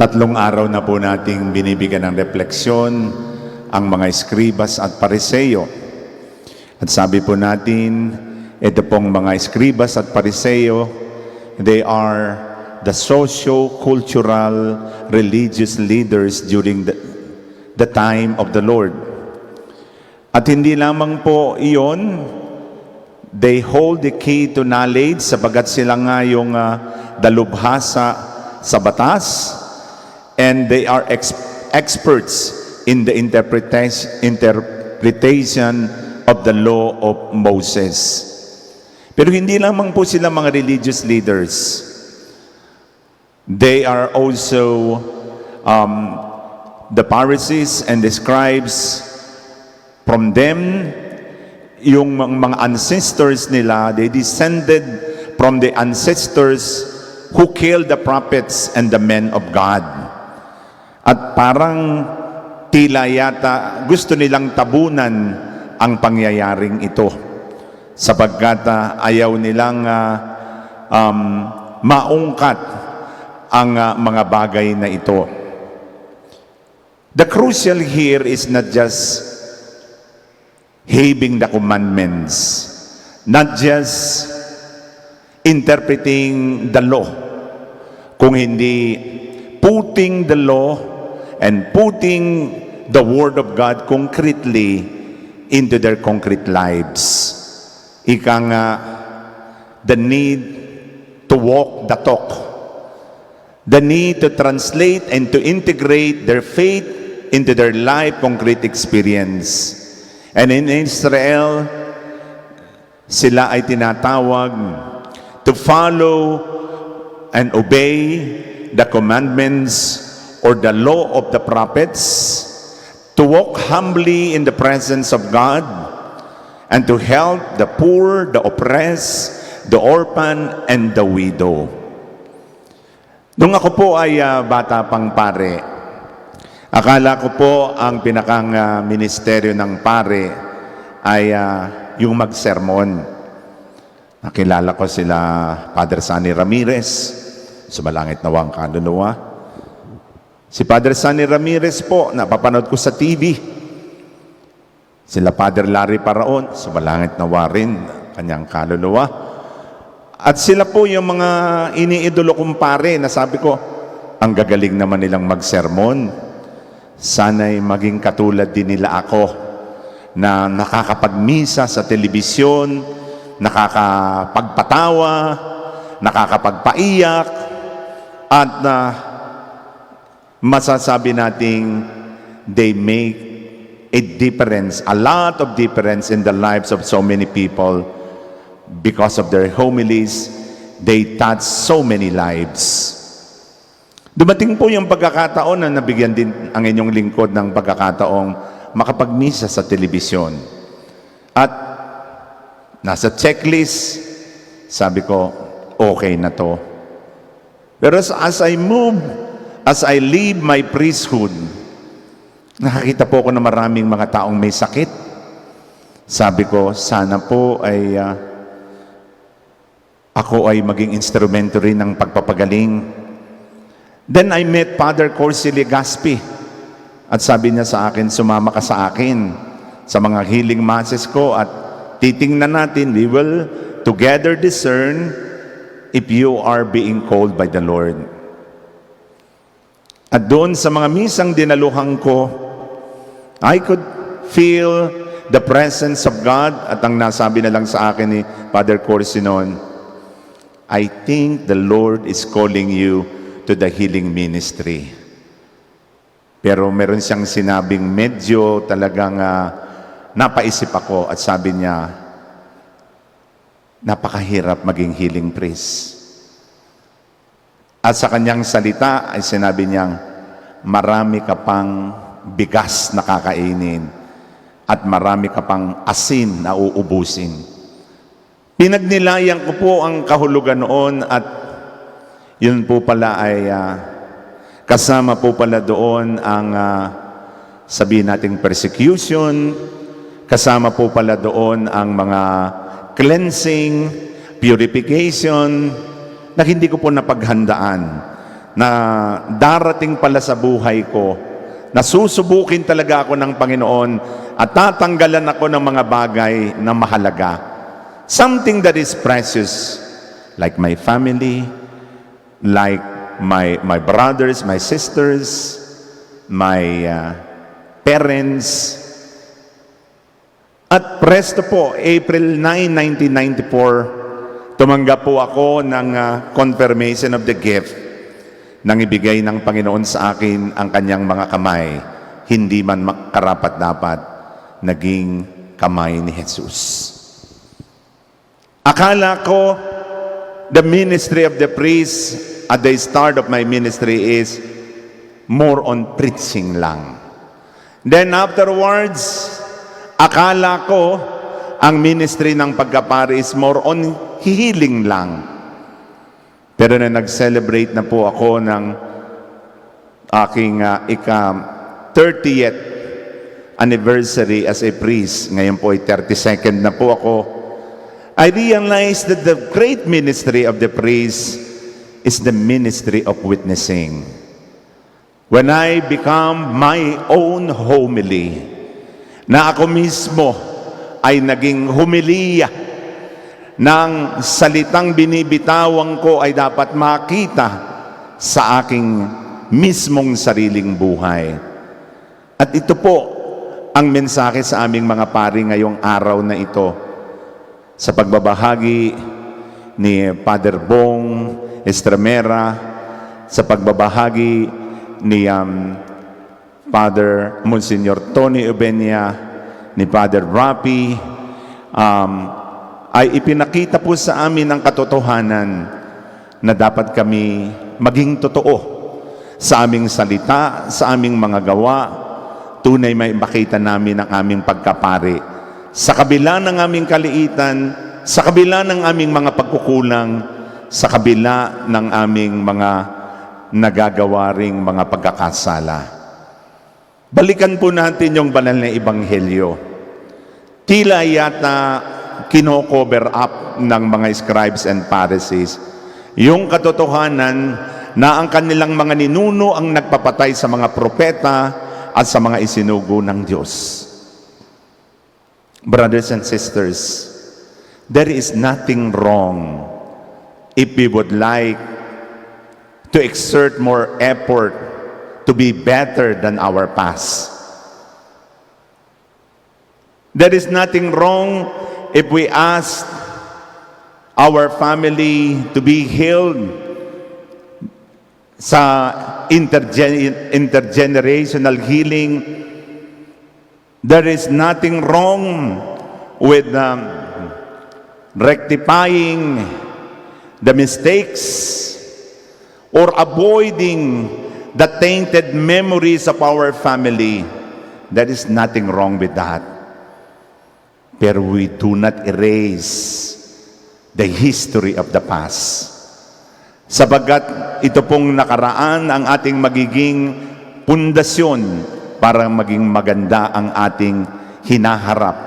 Tatlong araw na po nating binibigyan ng refleksyon ang mga eskribas at pariseyo. At sabi po natin, ito pong mga eskribas at pariseyo, they are the socio-cultural religious leaders during the time of the Lord. At hindi lamang po iyon, they hold the key to knowledge sapagat sila nga yung dalubhasa sa batas, and they are experts in the interpretation of the law of Moses. Pero hindi lamang po sila mga religious leaders. They are also the Pharisees and the scribes. From them, yung mga ancestors nila, they descended from the ancestors who killed the prophets and the men of God. At parang tila yata gusto nilang tabunan ang pangyayaring ito sapagkat ayaw nilang maungkat ang mga bagay na ito. The crucial here is not just having the commandments, not just interpreting the law, kung hindi putting the law and putting the Word of God concretely into their concrete lives. Ika nga, the need to walk the talk, the need to translate and to integrate their faith into their life concrete experience. And in Israel, sila ay tinatawag to follow and obey the commandments or the law of the prophets, to walk humbly in the presence of God, and to help the poor, the oppressed, the orphan, and the widow. Nung ako po ay bata pang pare, akala ko po ang pinakang ministeryo ng pare ay yung magsermon. Nakilala ko sila Father Sunny Ramirez, sumalangit nawang kaluluwa. Si Father Sunny Ramirez po, napapanood ko sa TV. Sila Father Larry Paraon, sumalangit nawa rin, kanyang kaluluwa. At sila po yung mga iniidolo kong pare na sabi ko, ang gagaling naman nilang magsermon. Sana'y maging katulad din nila ako na nakakapagmisa sa telebisyon, nakakapagpatawa, nakakapagpaiyak, at masasabi nating they make a difference, a lot of difference in the lives of so many people. Because of their homilies, they touch so many lives. Dumating po yung pagkakataon na nabigyan din ang inyong lingkod ng pagkakataong makapagmisa sa telebisyon. At nasa checklist, sabi ko, okay na to. Pero as I leave my priesthood, nakakita po ako ng maraming mga taong may sakit. Sabi ko, sana po ay ako ay maging instrumento rin ng pagpapagaling. Then I met Father Corsi Legaspi. At sabi niya sa akin, sumama ka sa akin sa mga healing masses ko at titingnan natin, we will together discern if you are being called by the Lord. At doon sa mga misang dinaluhan ko, I could feel the presence of God. At ang nasabi na lang sa akin ni Father Corsi noon, I think the Lord is calling you to the healing ministry. Pero meron siyang sinabing medyo talagang napaisip ako at sabi niya, napakahirap maging healing priest. At sa kanyang salita ay sinabi niyang, marami ka pang bigas na kakainin at marami ka pang asin na uubusin. Pinagnilayan ko po ang kahulugan noon at yun po pala ay kasama po pala doon ang sabihin nating persecution, kasama po pala doon ang mga cleansing, purification, na hindi ko po napaghandaan. na darating pala sa buhay ko, na susubukin talaga ako ng Panginoon at tatanggalan ako ng mga bagay na mahalaga. Something that is precious, like my family, like my brothers, my sisters, my parents. At presto po, April 9, 1994, tumanggap po ako ng confirmation of the gift nang ibigay ng Panginoon sa akin ang kanyang mga kamay, hindi man karapat-dapat naging kamay ni Jesus. Akala ko, the ministry of the priest at the start of my ministry is more on preaching lang. Then afterwards, akala ko, ang ministry ng pagkapari is more on healing lang. Pero na nag-celebrate na po ako ng aking 30th anniversary as a priest, ngayon po ay 32nd na po ako, I realized that the great ministry of the priest is the ministry of witnessing. When I become my own homily, na ako mismo ay naging homilya, ng salitang binibitawan ko ay dapat makita sa aking mismong sariling buhay. At ito po ang mensahe sa aming mga pari ngayong araw na ito. Sa pagbabahagi ni Father Bong Estremera, sa pagbabahagi ni Father Monsignor Tony Ubenia, ni Father Rapi, ay ipinakita po sa amin ang katotohanan na dapat kami maging totoo sa aming salita, sa aming mga gawa, tunay may makita namin ang aming pagkapari. Sa kabila ng aming kaliitan, sa kabila ng aming mga pagkukulang, sa kabila ng aming mga nagagawa ring mga pagkakasala. Balikan po natin yung banal na ebanghelyo. Tila yata kino-cover up ng mga scribes and Pharisees yung katotohanan na ang kanilang mga ninuno ang nagpapatay sa mga propeta at sa mga isinugo ng Diyos. Brothers and sisters, there is nothing wrong if we would like to exert more effort to be better than our past. There is nothing wrong if we ask our family to be healed sa intergenerational healing. There is nothing wrong with rectifying the mistakes or avoiding the tainted memories of our family. There is nothing wrong with that. Pero we do not erase the history of the past. Sabagat ito pong nakaraan ang ating magiging pundasyon para maging maganda ang ating hinaharap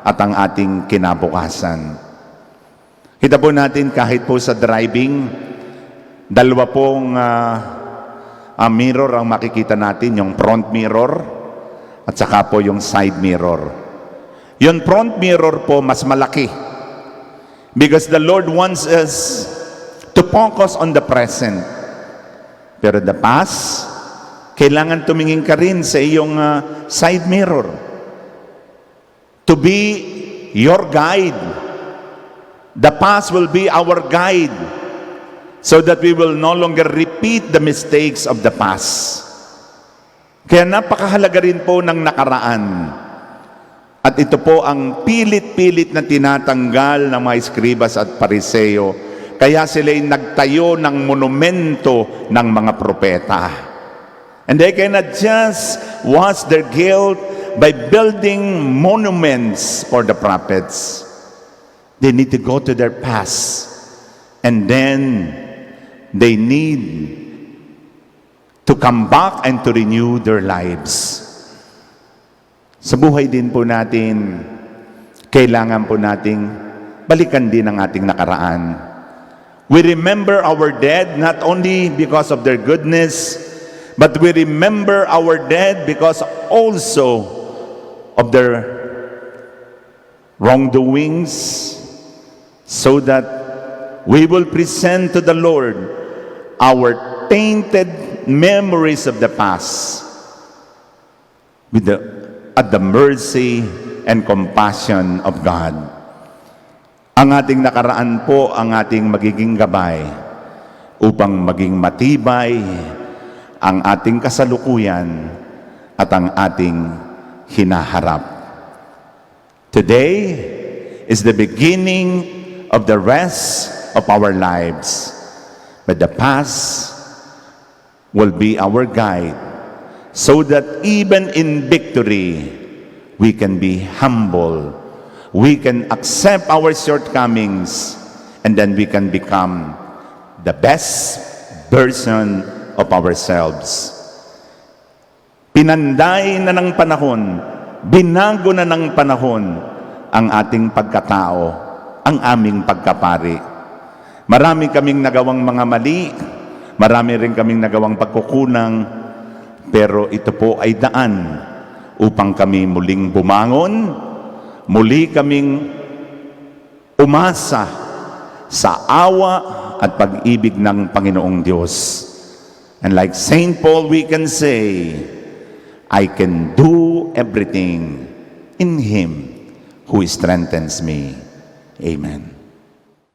at ang ating kinabukasan. Kita po natin kahit po sa driving, dalawa pong mirror ang makikita natin, yung front mirror at saka po yung side mirror. Yung front mirror po mas malaki because the Lord wants us to focus on the present. Pero the past, kailangan tumingin ka rin sa iyong side mirror to be your guide. The past will be our guide so that we will no longer repeat the mistakes of the past. Kaya napakahalaga rin po ng nakaraan. At ito po ang pilit-pilit na tinatanggal ng mga eskribas at pariseo. Kaya sila'y nagtayo ng monumento ng mga propeta. And they cannot just wash their guilt by building monuments for the prophets. They need to go to their past. And then they need to come back and to renew their lives. Sa buhay din po natin, kailangan po nating balikan din ang ating nakaraan. We remember our dead not only because of their goodness, but we remember our dead because also of their wrongdoings, so that we will present to the Lord our tainted memories of the past at the mercy and compassion of God. Ang ating nakaraan po ang ating magiging gabay upang maging matibay ang ating kasalukuyan at ang ating hinaharap. Today is the beginning of the rest of our lives, but the past will be our guide, so that even in victory, we can be humble, we can accept our shortcomings, and then we can become the best version of ourselves. Pinanday na ng panahon, binago na ng panahon ang ating pagkatao, ang aming pagkapari. Marami kaming nagawang mga mali, marami rin kaming nagawang pagkukunang, pero ito po ay daan upang kami muling bumangon, muli kaming umasa sa awa at pag-ibig ng Panginoong Diyos. And like Saint Paul, we can say, I can do everything in Him who strengthens me. Amen.